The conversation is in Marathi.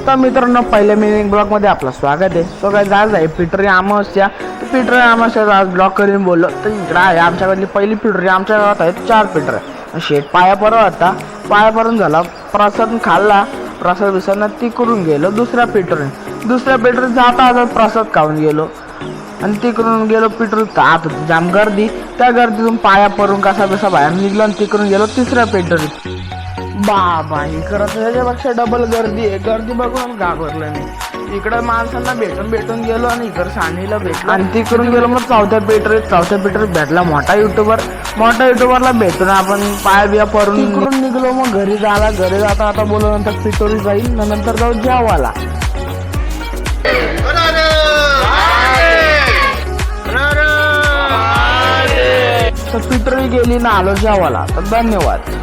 तर मित्रांनो, पहिल्या मिनिंग ब्लॉग मध्ये आपलं स्वागत आहे. सो काय आज आहे पिटरी अमावस्या. तर पिटरी अमावस्या आज ब्लॉग करून बोललो तर इकडं आहे आमच्याकडली पहिली पिटरी. आमच्या गावात आहेत 4 पिटर. शेट पायापर्यंत होता, पायापर्यंत झाला, प्रसाद खाल्ला, प्रसाद विसरणार ती करून गेलो. दुसऱ्या पिटरी जाता आता प्रसाद खाऊन गेलो आणि तिकडून गेलो. पिटरी आत होती जाम गर्दी, त्या गर्दीतून पाया पडून कसा बसा बाहेर निघलो आणि तिकडून गेलो तिसऱ्या पिटरीत. बाबा इकडं त्याच्यापेक्षा डबल गर्दी आहे. गर्दी बघून घाबरलं मी. इकडं माणसांना भेटून गेलो आणि इकडं सानीला भेटलो आणि तिकडून गेलो मग चौथ्या पिटरीत भेटला मोठा युट्यूबरला भेटून आपण पाया बिया परून तिकडून निघलो. मग घरी जाता आता बोललो नंतर पिटोरी जाईल, नंतर जाऊ जेवायला. तर पिटोरी गेली ना आलो जेवायला. तर धन्यवाद.